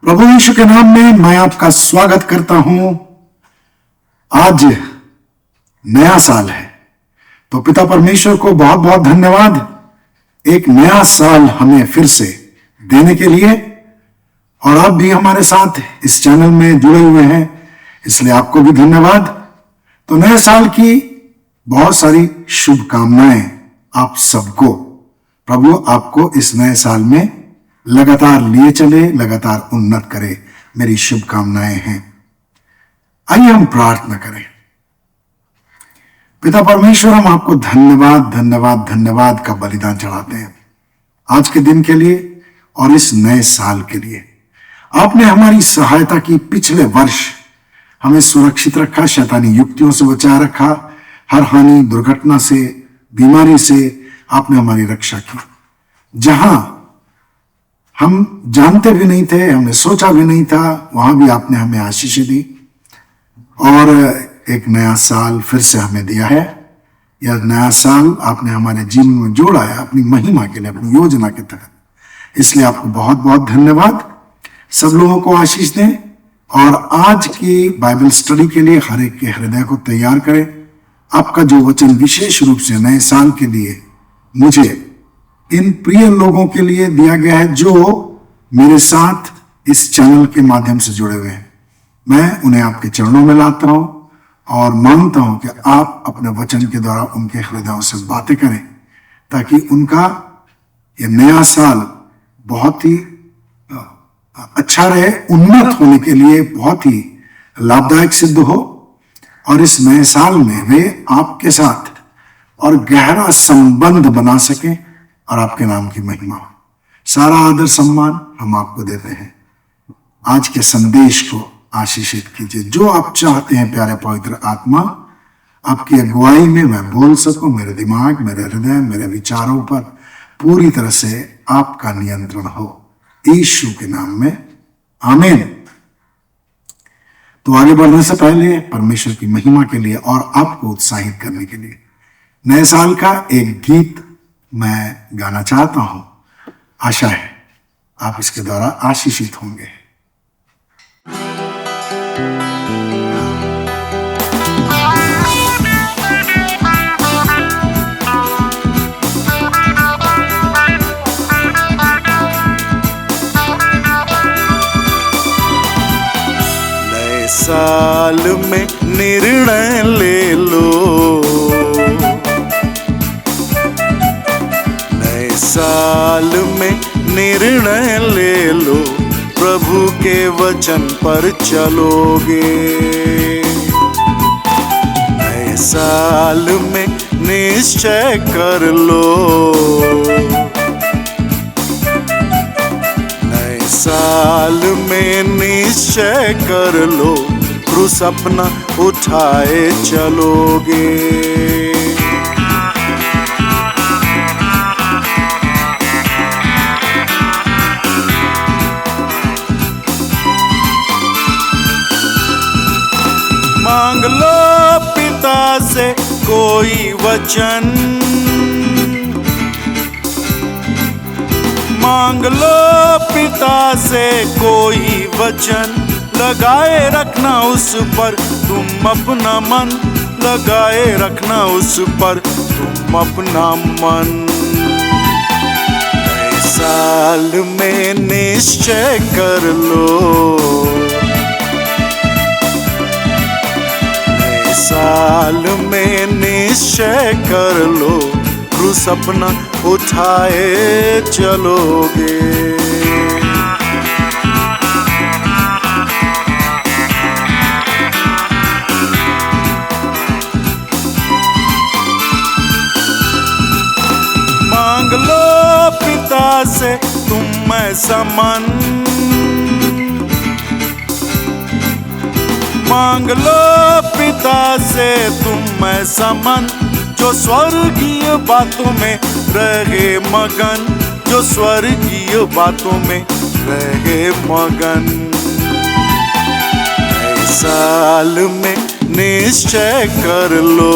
प्रभु यीशु के नाम में मैं आपका स्वागत करता हूं। आज नया साल है तो पिता परमेश्वर को बहुत बहुत धन्यवाद, एक नया साल हमें फिर से देने के लिए। और आप भी हमारे साथ इस चैनल में जुड़े हुए हैं, इसलिए आपको भी धन्यवाद। तो नए साल की बहुत सारी शुभकामनाएं आप सबको। प्रभु आपको इस नए साल में लगातार लिए चले, लगातार उन्नत करे, मेरी शुभकामनाएं हैं। आइए हम प्रार्थना करें। पिता परमेश्वर, हम आपको धन्यवाद धन्यवाद धन्यवाद का बलिदान चढ़ाते हैं आज के दिन के लिए और इस नए साल के लिए। आपने हमारी सहायता की, पिछले वर्ष हमें सुरक्षित रखा, शैतानी युक्तियों से बचा रखा, हर हानि दुर्घटना से, बीमारी से आपने हमारी रक्षा की। जहां हम जानते भी नहीं थे, हमने सोचा भी नहीं था, वहां भी आपने हमें आशीष दी और एक नया साल फिर से हमें दिया है। यह नया साल आपने हमारे जीवन में जोड़ा है अपनी महिमा के लिए, अपनी योजना के तहत। इसलिए आपको बहुत बहुत धन्यवाद। सब लोगों को आशीष दें और आज की बाइबल स्टडी के लिए हर एक के हृदय को तैयार करें। आपका जो वचन विशेष रूप से नए साल के लिए मुझे इन प्रिय लोगों के लिए दिया गया है जो मेरे साथ इस चैनल के माध्यम से जुड़े हुए हैं, मैं उन्हें आपके चरणों में लाता हूं और मांगता हूं कि आप अपने वचन के द्वारा उनके हृदयों से बातें करें, ताकि उनका यह नया साल बहुत ही अच्छा रहे, उन्नत होने के लिए बहुत ही लाभदायक सिद्ध हो और इस नए साल में वे आपके साथ और गहरा संबंध बना सकें और आपके नाम की महिमा हो। सारा आदर सम्मान हम आपको देते हैं। आज के संदेश को आशीषित कीजिए। जो आप चाहते हैं प्यारे पवित्र आत्मा, आपकी अगुवाई में मैं बोल सकूं, मेरे दिमाग, मेरे हृदय, मेरे विचारों पर पूरी तरह से आपका नियंत्रण हो, यीशु के नाम में आमीन। तो आगे बढ़ने से पहले परमेश्वर की महिमा के लिए और आपको उत्साहित करने के लिए नए साल का एक गीत मैं गाना चाहता हूं। आशा है आप इसके द्वारा आशीषित होंगे। नए साल में निर्णय ले लो, साल में निर्णय ले लो, प्रभु के वचन पर चलोगे। नए साल में निश्चय कर लो, नए साल में निश्चय कर लो, क्रूस अपना उठाए चलोगे। मांग लो पिता से कोई वचन, मांग लो पिता से कोई वचन, लगाए रखना उस पर तुम अपना मन, लगाए रखना उस पर तुम अपना मन। नए साल में निश्चय कर लो, साल में निश्चय कर लो, क्रूस अपना उठाए चलोगे। मांग लो पिता से तुम ऐसा मन, मांग लो पिता से तुम ऐसा मन, जो स्वर्गीय बातों में रहे मगन, जो स्वर्गीय बातों में रहे मगन। नए साल में निश्चय कर लो,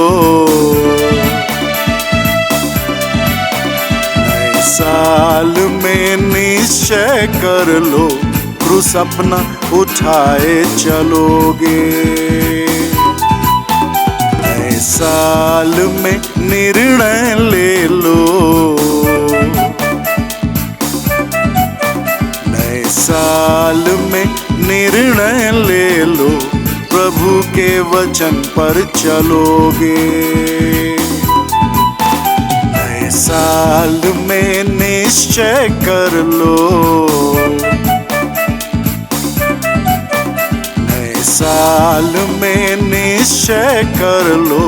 नए साल में निश्चय कर लो, क्रूस अपना उठाए चलोगे। नए साल में निर्णय ले लो, नए साल में निर्णय ले लो, प्रभु के वचन पर चलोगे। नए साल में निश्चय कर लो, नए साल में निश्चय कर लो,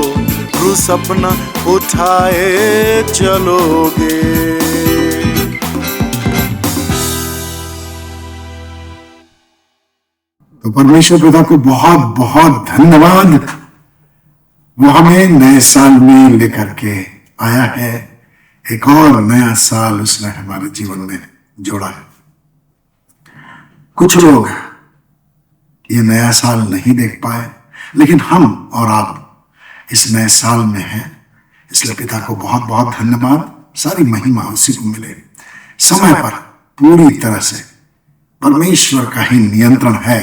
क्रूस अपना उठाए चलोगे। तो परमेश्वर पिता को बहुत बहुत धन्यवाद, वो हमें नए साल में लेकर के आया है। एक और नया साल उसने हमारे जीवन में जोड़ा है। कुछ लोग ये नया साल नहीं देख पाए, लेकिन हम और आप इस नए साल में हैं, इसलिए पिता को बहुत बहुत धन्यवाद। सारी महिमा उसी को मिले। समय पर पूरी तरह से परमेश्वर का ही नियंत्रण है।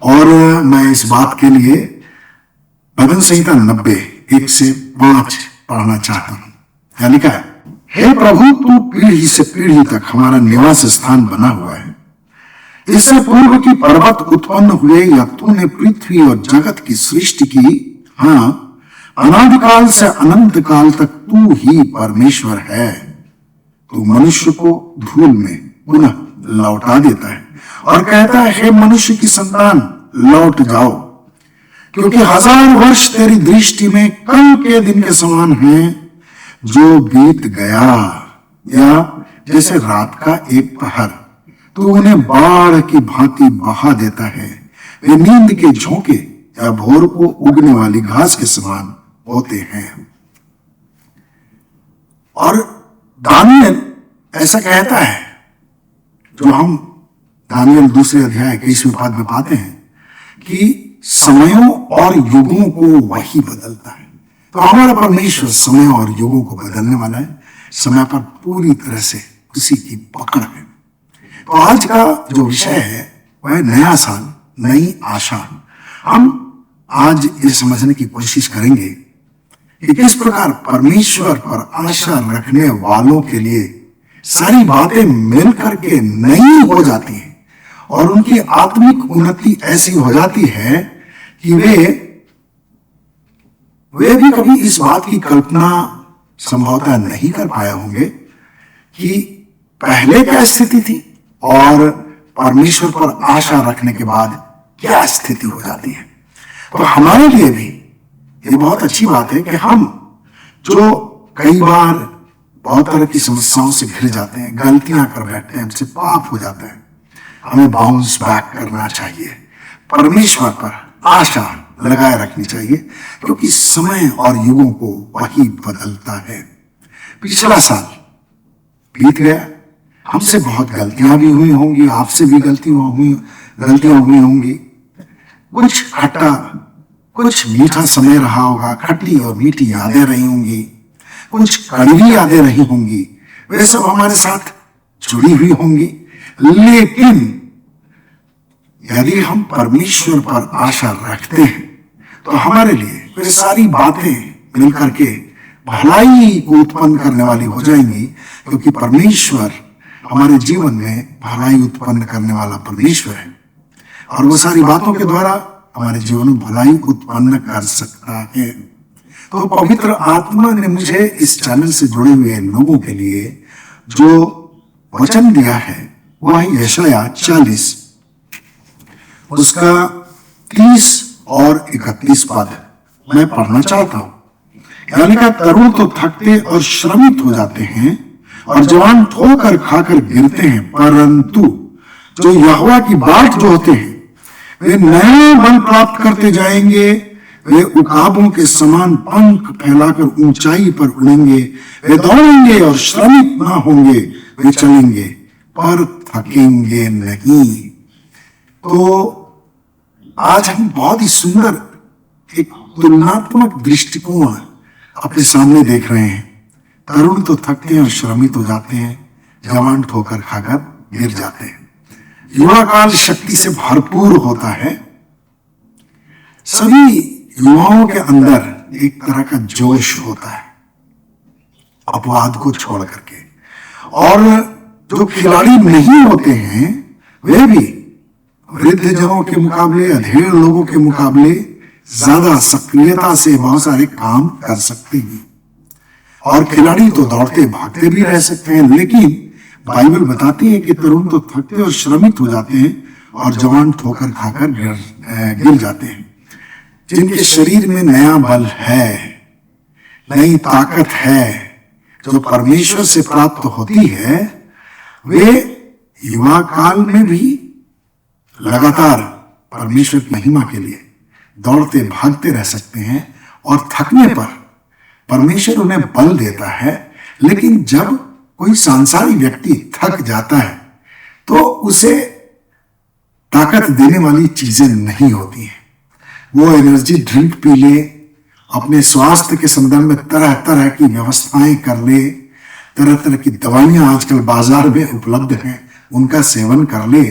और मैं इस बात के लिए भजन संहिता 90:1-5 पढ़ना चाहता हूं। क्या लिखा है? हे प्रभु, तू पीढ़ी से पीढ़ी तक हमारा निवास स्थान बना हुआ है। इससे पूर्व की पर्वत उत्पन्न हुए या तूने पृथ्वी और जगत की सृष्टि की? हाँ, अनादिकाल से अनंत काल तक तू ही परमेश्वर है। तू मनुष्य को धूल में पुनः लौटा देता है और कहता है, हे मनुष्य की संतान, लौट जाओ, क्योंकि 1000 वर्ष तेरी दृष्टि में कल के दिन के समान हैं जो बीत गया, या जैसे रात का एक पहर। तू उन्हें बाढ़ की भांति बहा देता है। वे नींद के झोंके या भोर को उगने वाली घास के समान होते हैं। और दानियल ऐसा कहता है, जो हम दानियल 2 अध्याय 21वें पद में पाते हैं कि समयों और युगों को वही बदलता है। तो हमारा परमेश्वर समय और युगों को बदलने वाला है। समय पर पूरी तरह से उसी की पकड़ है। तो आज का जो विषय है वह है नया साल, नई आशा। हम आज ये समझने की कोशिश करेंगे कि किस प्रकार परमेश्वर पर आशा रखने वालों के लिए सारी बातें मिलकर के नई हो जाती हैं और उनकी आत्मिक उन्नति ऐसी हो जाती है कि वे भी कभी इस बात की कल्पना संभवतः नहीं कर पाए होंगे कि पहले क्या स्थिति थी और परमेश्वर पर आशा रखने के बाद क्या स्थिति हो जाती है। तो हमारे लिए भी ये बहुत अच्छी बात है कि हम जो कई बार बहुत तरह की समस्याओं से घिर जाते हैं, गलतियां कर बैठते हैं, हमसे पाप हो जाता है, हमें बाउंस बैक करना चाहिए, परमेश्वर पर आशा लगाए रखनी चाहिए, क्योंकि समय और युगों को वही बदलता है। पिछला साल बीत गया, हमसे बहुत गलतियां भी हुई होंगी, आपसे भी गलतियां हुई होंगी। कुछ खट्टा कुछ मीठा समय रहा होगा, खट्टी और मीठी यादें रही होंगी, कुछ कड़वी यादें रही होंगी, वे सब हमारे साथ जुड़ी हुई होंगी। लेकिन यदि हम परमेश्वर पर आशा रखते हैं तो हमारे लिए वे सारी बातें मिलकर के भलाई को उत्पन्न करने वाली हो जाएंगी, क्योंकि परमेश्वर हमारे जीवन में भलाई उत्पन्न करने वाला परमेश्वर है और वो सारी बातों के द्वारा हमारे जीवन में भलाई उत्पन्न कर सकता है। तो पवित्र आत्मा ने मुझे इस चैनल से जुड़े हुए लोगों के लिए जो वचन दिया है वह है यशायाह 40 उसका 30 और 31 पद मैं पढ़ना चाहता हूं। यानी का तरुण तो थकते और श्रमित हो जाते हैं और जवान ठोकर खाकर गिरते हैं, परंतु जो यहोवा की बाट जोहते हैं वे नया बल प्राप्त करते जाएंगे। वे उकाबों के समान पंख फैलाकर ऊंचाई पर उड़ेंगे। वे दौड़ेंगे और श्रमित ना होंगे, वे चलेंगे पर थकेंगे नहीं। तो आज हम बहुत ही सुंदर एक तुलनात्मक दृष्टिकोण अपने सामने देख रहे हैं। तरुण तो थकते हैं और श्रमित हो जाते हैं, जवान ठोकर खाकर गिर जाते हैं। युवा काल शक्ति से भरपूर होता है। सभी युवाओं के अंदर एक तरह का जोश होता है अपवाद को छोड़ करके, और जो खिलाड़ी नहीं होते हैं वे भी वृद्धजनों के मुकाबले, अधेड़ लोगों के मुकाबले ज्यादा सक्रियता से बहुत सारे काम कर सकते हैं। और खिलाड़ी तो दौड़ते भागते भी रह सकते हैं, लेकिन बाइबल बताती है कि तरुण तो थकते और श्रमित हो जाते हैं और जवान ठोकर खाकर गिर जाते हैं। जिनके शरीर में नया बल है, नई ताकत है जो परमेश्वर से प्राप्त होती है, वे युवा काल में भी लगातार परमेश्वर की महिमा के लिए दौड़ते भागते रह सकते हैं। और थकने पर परमेश्वर उन्हें बल देता है। लेकिन जब कोई सांसारिक व्यक्ति थक जाता है तो उसे ताकत देने वाली चीजें नहीं होती हैं। वो एनर्जी ड्रिंक पी ले, अपने स्वास्थ्य के संदर्भ में तरह तरह की व्यवस्थाएं कर ले, तरह तरह की दवाइयां आजकल बाजार में उपलब्ध हैं, उनका सेवन कर ले,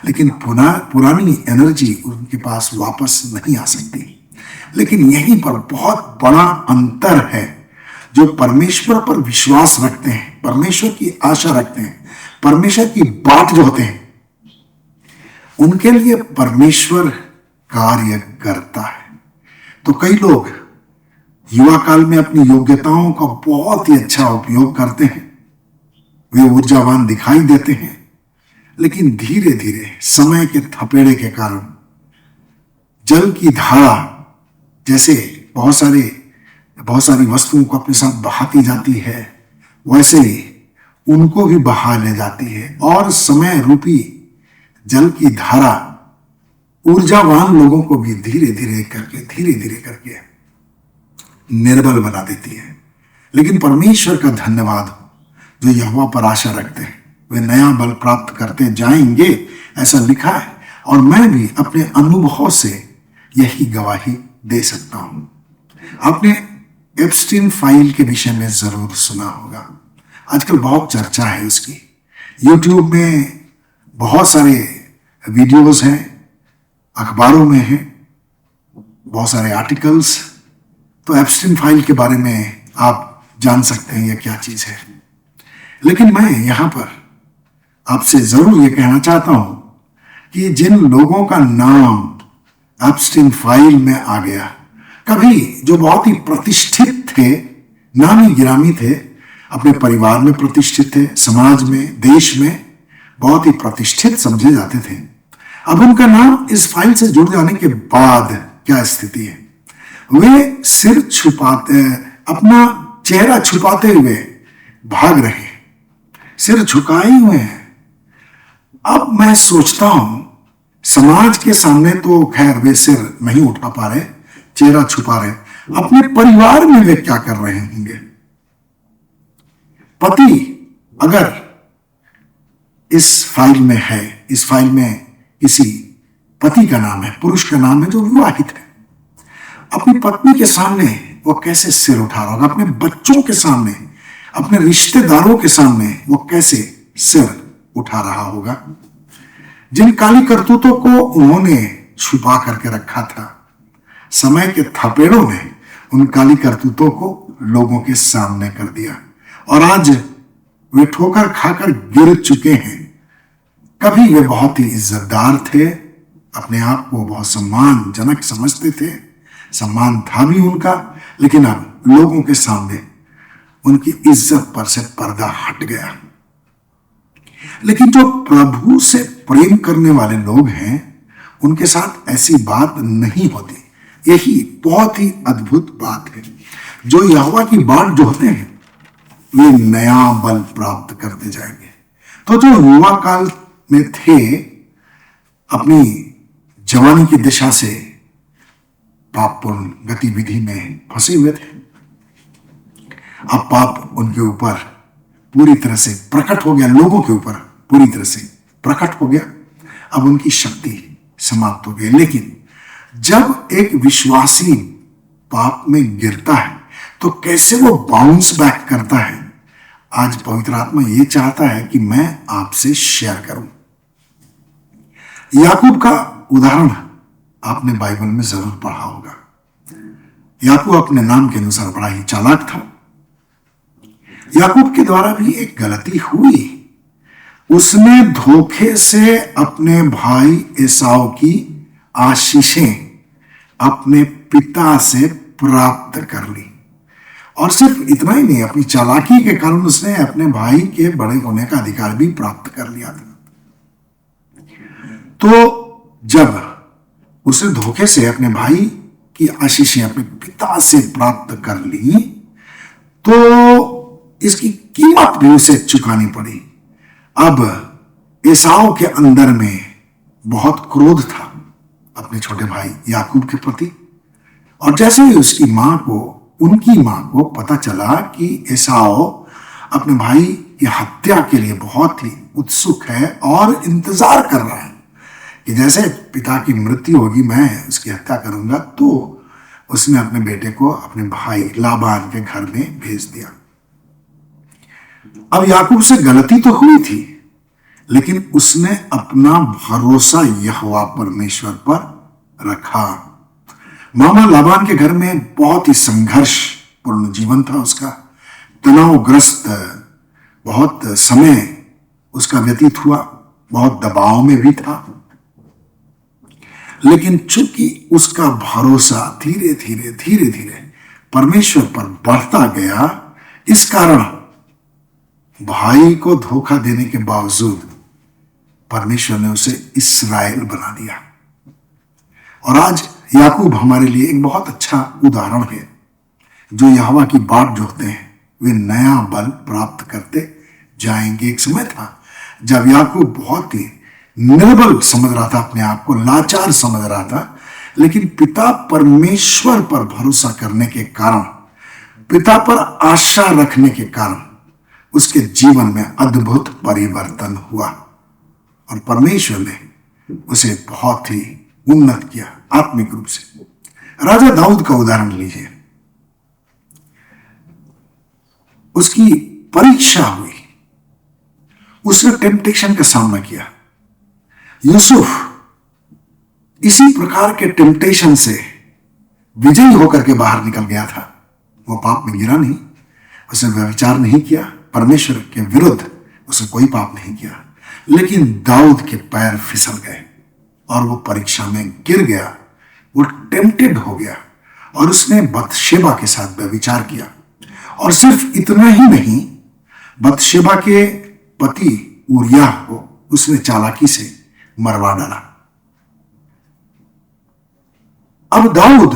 लेकिन पुरानी एनर्जी उनके पास वापस नहीं आ सकती। लेकिन यहीं पर बहुत बड़ा अंतर है। जो परमेश्वर पर विश्वास रखते हैं, परमेश्वर की आशा रखते हैं, परमेश्वर की बाट जो होते हैं, उनके लिए परमेश्वर कार्य करता है। तो कई लोग युवा काल में अपनी योग्यताओं का बहुत ही अच्छा उपयोग करते हैं, वे ऊर्जावान दिखाई देते हैं, लेकिन धीरे धीरे समय के थपेड़े के कारण जल की धारा जैसे बहुत सारी वस्तुओं को अपने साथ बहाती जाती है, वैसे ही उनको भी बहा ले जाती है। और समय रूपी जल की धारा ऊर्जावान लोगों को भी धीरे धीरे करके निर्बल बना देती है। लेकिन परमेश्वर का धन्यवाद हो, जो यहोवा पर आशा रखते हैं वे नया बल प्राप्त करते जाएंगे, ऐसा लिखा है। और मैं भी अपने अनुभव से यही गवाही दे सकता हूं। आपने एप्स्टीन फाइल के विषय में जरूर सुना होगा, आजकल बहुत चर्चा है उसकी। यूट्यूब में बहुत सारे वीडियोस हैं, अखबारों में हैं बहुत सारे आर्टिकल्स। तो एप्स्टीन फाइल के बारे में आप जान सकते हैं यह क्या चीज है। लेकिन मैं यहां पर आपसे जरूर यह कहना चाहता हूं कि जिन लोगों का नाम एप्स्टीन फाइल में आ गया, कभी जो बहुत ही प्रतिष्ठित थे, नामी गिरामी थे, अपने परिवार में प्रतिष्ठित थे, समाज में, देश में बहुत ही प्रतिष्ठित समझे जाते थे, अब उनका नाम इस फाइल से जुड़ जाने के बाद क्या स्थिति है? वे सिर छुपाते, अपना चेहरा छुपाते हुए भाग रहे, सिर झुकाए हुए हैं। अब मैं सोचता हूं समाज के सामने तो खैर वे सिर नहीं उठा पा रहे, चेहरा छुपा रहे, अपने परिवार में वे क्या कर रहे होंगे? पति अगर इस फाइल में है, इस फाइल में किसी पति का नाम है, पुरुष का नाम है जो विवाहित है, अपनी पत्नी के सामने वो कैसे सिर उठा रहा होगा? अपने बच्चों के सामने, अपने रिश्तेदारों के सामने वो कैसे सिर उठा रहा होगा? जिन काली करतूतों को उन्होंने छुपा करके रखा था, समय के थपेड़ों ने उन काली करतूतों को लोगों के सामने कर दिया और आज वे ठोकर खाकर गिर चुके हैं। कभी वे बहुत ही इज्जतदार थे, अपने आप को बहुत सम्मानजनक समझते थे, सम्मान था भी उनका, लेकिन अब लोगों के सामने उनकी इज्जत पर से पर्दा हट गया। लेकिन जो प्रभु से प्रेम करने वाले लोग हैं, उनके साथ ऐसी बात नहीं होती। यही बहुत ही अद्भुत बात है। जो यहोवा की बाट जो होते हैं वे नया बल प्राप्त करते जाएंगे। तो जो युवा काल में थे, अपनी जवानी की दिशा से पापपूर्ण गतिविधि में फंसे हुए थे, अब पाप उनके ऊपर पूरी तरह से प्रकट हो गया, लोगों के ऊपर पूरी तरह से प्रकट हो गया। अब उनकी शक्ति समाप्त हो गई। लेकिन जब एक विश्वासी पाप में गिरता है तो कैसे वो बाउंस बैक करता है, आज पवित्र आत्मा ये चाहता है कि मैं आपसे शेयर करूं। याकूब का उदाहरण आपने बाइबल में जरूर पढ़ा होगा। याकूब अपने नाम के अनुसार बड़ा ही चालाक था। याकूब के द्वारा भी एक गलती हुई। उसने धोखे से अपने भाई एसाव की आशीषें अपने पिता से प्राप्त कर ली। और सिर्फ इतना ही नहीं, अपनी चालाकी के कारण उसने अपने भाई के बड़े होने का अधिकार भी प्राप्त कर लिया था। तो जब उसने धोखे से अपने भाई की आशीषें अपने पिता से प्राप्त कर ली, तो इसकी कीमत भी उसे चुकानी पड़ी। अब एसाव के अंदर में बहुत क्रोध था अपने छोटे भाई याकूब के प्रति। और जैसे ही उनकी मां को पता चला कि एसाव अपने भाई की हत्या के लिए बहुत ही उत्सुक है और इंतजार कर रहा है कि जैसे पिता की मृत्यु होगी मैं उसकी हत्या करूंगा, तो उसने अपने बेटे को अपने भाई लाबान के घर में भेज दिया। अब याकूब से गलती तो हुई थी, लेकिन उसने अपना भरोसा यहोवा परमेश्वर पर रखा। मामा लाबान के घर में बहुत ही संघर्षपूर्ण जीवन था उसका। तनावग्रस्त बहुत समय उसका व्यतीत हुआ, बहुत दबाव में भी था। लेकिन चूंकि उसका भरोसा धीरे धीरे परमेश्वर पर बढ़ता गया, इस कारण भाई को धोखा देने के बावजूद परमेश्वर ने उसे इस्राएल बना दिया। और आज याकूब हमारे लिए एक बहुत अच्छा उदाहरण है। जो यहोवा की बाट जोहते हैं वे नया बल प्राप्त करते जाएंगे। एक समय था जब याकूब बहुत ही निर्बल समझ रहा था, अपने आप को लाचार समझ रहा था, लेकिन पिता परमेश्वर पर भरोसा करने के कारण, पिता पर आशा रखने के कारण उसके जीवन में अद्भुत परिवर्तन हुआ और परमेश्वर ने उसे बहुत ही उन्नत किया आत्मिक रूप से। राजा दाऊद का उदाहरण लीजिए। उसकी परीक्षा हुई, उसने टेम्पटेशन का सामना किया। यूसुफ इसी प्रकार के टेम्पटेशन से विजयी होकर के बाहर निकल गया था। वो पाप में गिरा नहीं, उसने व्यभिचार नहीं किया, परमेश्वर के विरुद्ध उसने कोई पाप नहीं किया। लेकिन दाऊद के पैर फिसल गए और वो परीक्षा में गिर गया, वो टेम्प्टेड हो गया और उसने बतशेबा के साथ व्यभिचार किया। और सिर्फ इतना ही नहीं, बतशेबा के पति उरिय्याह को उसने चालाकी से मरवा डाला। अब दाऊद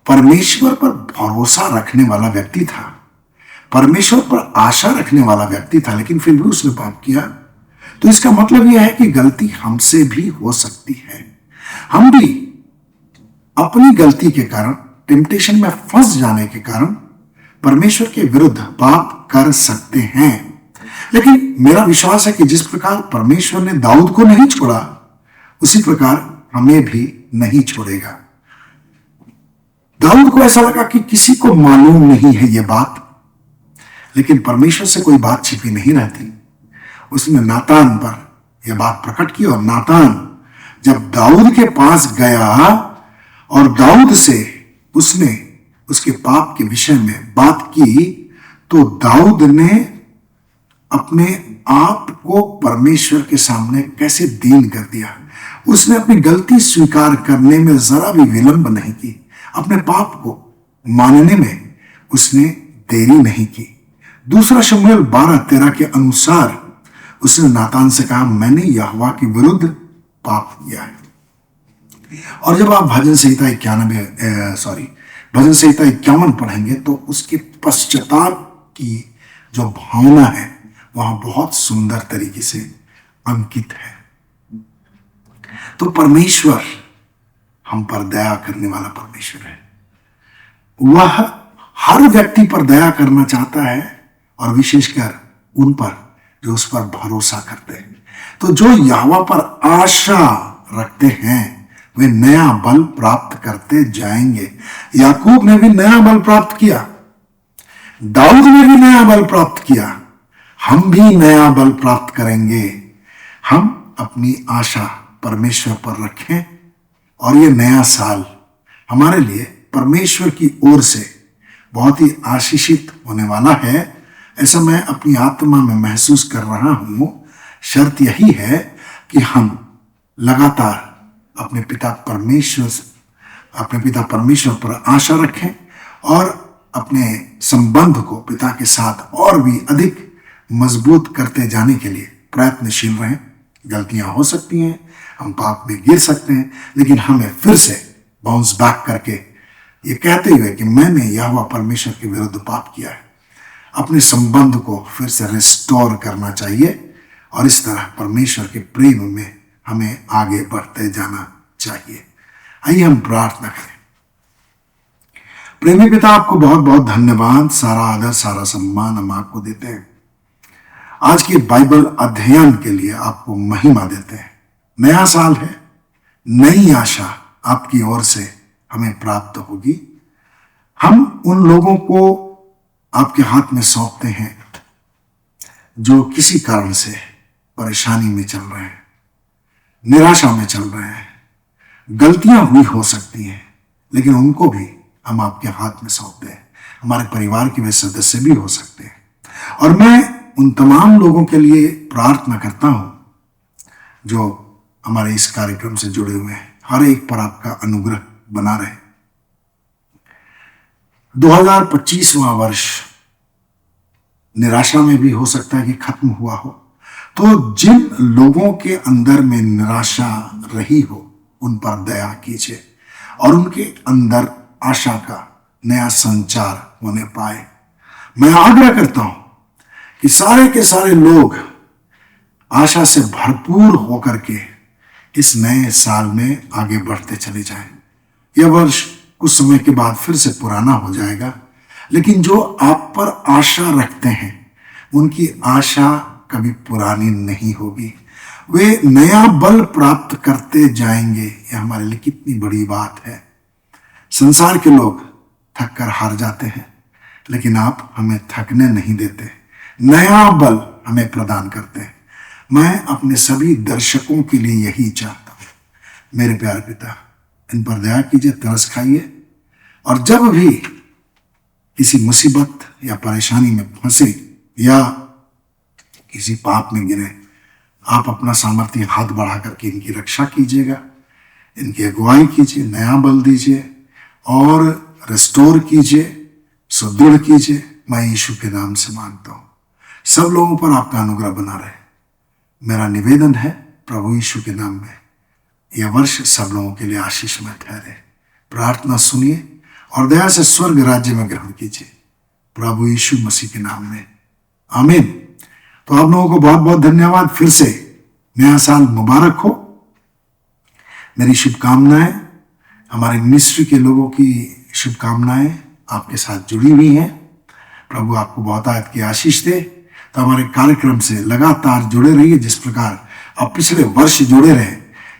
परमेश्वर पर भरोसा रखने वाला व्यक्ति था, परमेश्वर पर आशा रखने वाला व्यक्ति था, लेकिन फिर भी उसने पाप किया। तो इसका मतलब यह है कि गलती हमसे भी हो सकती है। हम भी अपनी गलती के कारण, टेम्पटेशन में फंस जाने के कारण परमेश्वर के विरुद्ध पाप कर सकते हैं। लेकिन मेरा विश्वास है कि जिस प्रकार परमेश्वर ने दाऊद को नहीं छोड़ा, उसी प्रकार हमें भी नहीं छोड़ेगा। दाऊद को ऐसा लगा कि किसी को मालूम नहीं है यह बात, लेकिन परमेश्वर से कोई बात छिपी नहीं रहती। उसने नातान पर यह बात प्रकट की और नातान जब दाऊद के पास गया और दाऊद से उसने उसके पाप के विषय में बात की, तो दाऊद ने अपने आप को परमेश्वर के सामने कैसे दीन कर दिया। उसने अपनी गलती स्वीकार करने में जरा भी विलंब नहीं की, अपने पाप को मानने में उसने देरी नहीं की। दूसरा शमूएल 12:13 के अनुसार उसने नातान से कहा, मैंने यहोवा के विरुद्ध पाप किया है। और जब आप भजन संहिता 51 पढ़ेंगे तो उसके पश्चाताप की जो भावना है वहां बहुत सुंदर तरीके से अंकित है। तो परमेश्वर हम पर दया करने वाला परमेश्वर है। वह हर व्यक्ति पर दया करना चाहता है और विशेषकर उन पर जो उस पर भरोसा करते हैं। तो जो यहोवा पर आशा रखते हैं वे नया बल प्राप्त करते जाएंगे। याकूब ने भी नया बल प्राप्त किया, दाऊद ने भी नया बल प्राप्त किया, हम भी नया बल प्राप्त करेंगे। हम अपनी आशा परमेश्वर पर रखें और ये नया साल हमारे लिए परमेश्वर की ओर से बहुत ही आशीषित होने वाला है, ऐसा मैं अपनी आत्मा में महसूस कर रहा हूं। शर्त यही है कि हम लगातार अपने पिता परमेश्वर पर आशा रखें और अपने संबंध को पिता के साथ और भी अधिक मजबूत करते जाने के लिए प्रयत्नशील रहें। गलतियां हो सकती हैं, हम पाप में गिर सकते हैं, लेकिन हमें फिर से बाउंस बैक करके ये कहते हुए कि मैंने यहोवा परमेश्वर के विरुद्ध पाप किया है, अपने संबंध को फिर से रिस्टोर करना चाहिए और इस तरह परमेश्वर के प्रेम में हमें आगे बढ़ते जाना चाहिए। आइए हम प्रार्थना करें। प्रेमी पिता, आपको बहुत बहुत धन्यवाद, सारा आदर सारा सम्मान हम आपको देते हैं। आज के बाइबल अध्ययन के लिए आपको महिमा देते हैं। नया साल है, नई आशा आपकी ओर से हमें प्राप्त होगी। हम उन लोगों को आपके हाथ में सौंपते हैं जो किसी कारण से परेशानी में चल रहे हैं, निराशा में चल रहे हैं, गलतियां हुई हो सकती हैं, लेकिन उनको भी हम आपके हाथ में सौंपते हैं। हमारे परिवार के वे सदस्य भी हो सकते हैं, और मैं उन तमाम लोगों के लिए प्रार्थना करता हूं जो हमारे इस कार्यक्रम से जुड़े हुए हैं। हर एक पर आपका अनुग्रह बना रहे। 2025वां वर्ष निराशा में भी हो सकता है कि खत्म हुआ हो, तो जिन लोगों के अंदर में निराशा रही हो उन पर दया कीजिए और उनके अंदर आशा का नया संचार होने पाए। मैं आग्रह करता हूं कि सारे के सारे लोग आशा से भरपूर होकर के इस नए साल में आगे बढ़ते चले जाएं। यह वर्ष कुछ समय के बाद फिर से पुराना हो जाएगा, लेकिन जो आप पर आशा रखते हैं उनकी आशा कभी पुरानी नहीं होगी। वे नया बल प्राप्त करते जाएंगे। यह हमारे लिए कितनी बड़ी बात है। संसार के लोग थक कर हार जाते हैं, लेकिन आप हमें थकने नहीं देते, नया बल हमें प्रदान करते हैं। मैं अपने सभी दर्शकों के लिए यही चाहता हूं। मेरे प्यारे पिता, इन पर दया कीजिए, तरस खाइए, और जब भी किसी मुसीबत या परेशानी में फंसे या किसी पाप में गिरे, आप अपना सामर्थ्य हाथ बढ़ा करके इनकी रक्षा कीजिएगा, इनकी अगुवाई कीजिए, नया बल दीजिए और रिस्टोर कीजिए, सुदृढ़ कीजिए। मैं यीशु के नाम से मांगता हूं। सब लोगों पर आपका अनुग्रह बना रहे। मेरा निवेदन है प्रभु यीशु के नाम में, यह वर्ष सब लोगों के लिए आशीष में ठहरे। प्रार्थना सुनिए और दया से स्वर्ग राज्य में ग्रहण कीजिए, प्रभु यीशु मसीह के नाम में, आमीन। तो आप लोगों को बहुत बहुत धन्यवाद। फिर से नया साल मुबारक हो। मेरी शुभकामनाएं, हमारे मिनिस्ट्री के लोगों की शुभकामनाएं आपके साथ जुड़ी हुई हैं। प्रभु आपको बहुत आयत की आशीष दे। तो हमारे कार्यक्रम से लगातार जुड़े रहिए, जिस प्रकार आप पिछले वर्ष जुड़े रहे,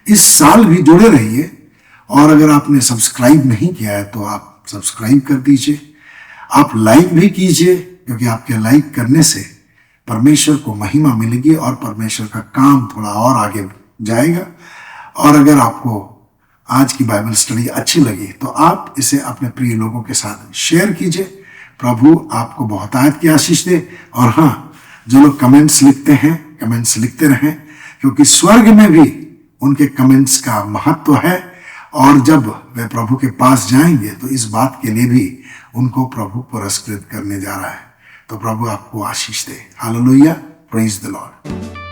इस साल भी जुड़े रहिए। और अगर आपने सब्सक्राइब नहीं किया है तो आप सब्सक्राइब कर दीजिए। आप लाइक भी कीजिए, क्योंकि आपके लाइक करने से परमेश्वर को महिमा मिलेगी और परमेश्वर का काम थोड़ा और आगे जाएगा। और अगर आपको आज की बाइबल स्टडी अच्छी लगी तो आप इसे अपने प्रिय लोगों के साथ शेयर कीजिए। प्रभु आपको बहुत आयत की आशीष दे। और हाँ, जो लोग कमेंट्स लिखते हैं, कमेंट्स लिखते रहें, क्योंकि स्वर्ग में भी उनके कमेंट्स का महत्व है। और जब वे प्रभु के पास जाएंगे तो इस बात के लिए भी उनको प्रभु पुरस्कृत करने जा रहा है। तो प्रभु आपको आशीष दे। Hallelujah, praise the Lord.